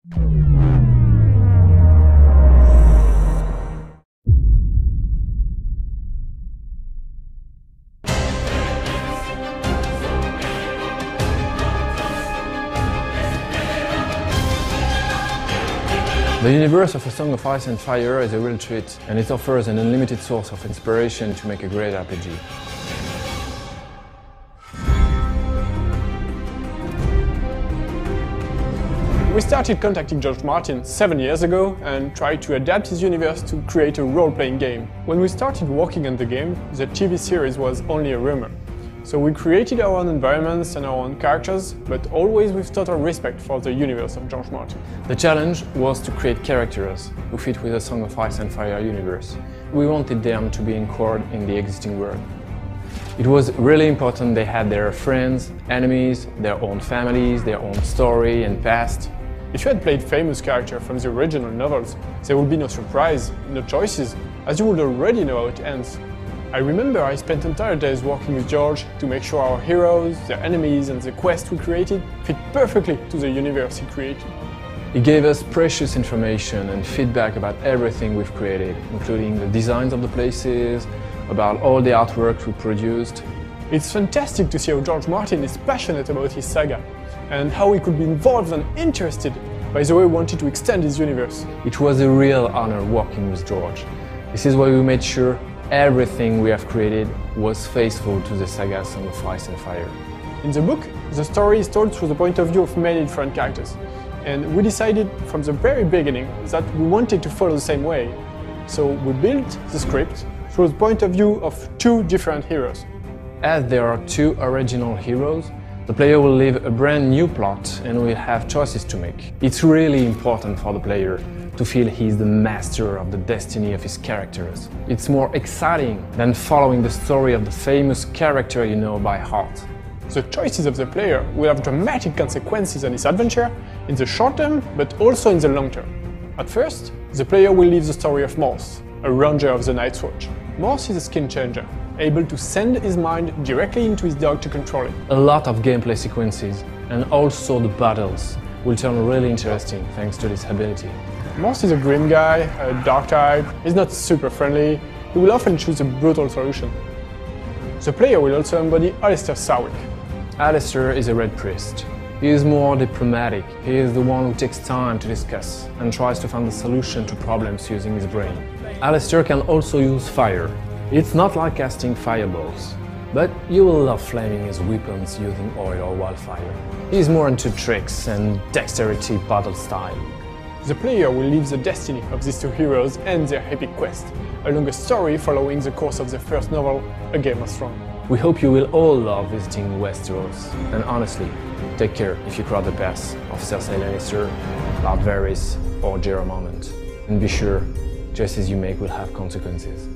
The universe of A Song of Ice and Fire is a real treat, and it offers an unlimited source of inspiration to make a great RPG. We started contacting George Martin 7 years ago and tried to adapt his universe to create a role-playing game. When we started working on the game, the TV series was only a rumor. So we created our own environments and our own characters, but always with total respect for the universe of George Martin. The challenge was to create characters who fit with the Song of Ice and Fire universe. We wanted them to be anchored in the existing world. It was really important they had their friends, enemies, their own families, their own story and past. If you had played famous characters from the original novels, there would be no surprise, no choices, as you would already know how it ends. I remember I spent entire days working with George to make sure our heroes, their enemies and the quest we created fit perfectly to the universe he created. He gave us precious information and feedback about everything we've created, including the designs of the places, about all the artwork we produced. It's fantastic to see how George Martin is passionate about his saga, and how he could be involved and interested by the way he wanted to extend his universe. It was a real honor working with George. This is why we made sure everything we have created was faithful to the saga Song of Ice and Fire. In the book, the story is told through the point of view of many different characters, and we decided from the very beginning that we wanted to follow the same way. So we built the script through the point of view of two different heroes. As there are two original heroes, the player will live a brand new plot and will have choices to make. It's really important for the player to feel he's the master of the destiny of his characters. It's more exciting than following the story of the famous character you know by heart. The choices of the player will have dramatic consequences on his adventure in the short term, but also in the long term. At first, the player will live the story of Morse, a ranger of the Night's Watch. Morse is a skin changer, able to send his mind directly into his dog to control it. A lot of gameplay sequences and also the battles will turn really interesting thanks to this ability. Morse is a grim guy, a dark type, he's not super friendly, he will often choose a brutal solution. The player will also embody Alistair Sarwick. Alistair is a Red Priest. He is more diplomatic, he is the one who takes time to discuss and tries to find a solution to problems using his brain. Alistair can also use fire. It's not like casting fireballs, but you will love flaming his weapons using oil or wildfire. He is more into tricks and dexterity battle style. The player will live the destiny of these two heroes and their epic quest, along a story following the course of the first novel, A Game of Thrones. We hope you will all love visiting Westeros, and honestly, take care if you cross the paths of Cersei Lannister, Lord Varys or Jorah Mormont. And be sure, choices you make will have consequences.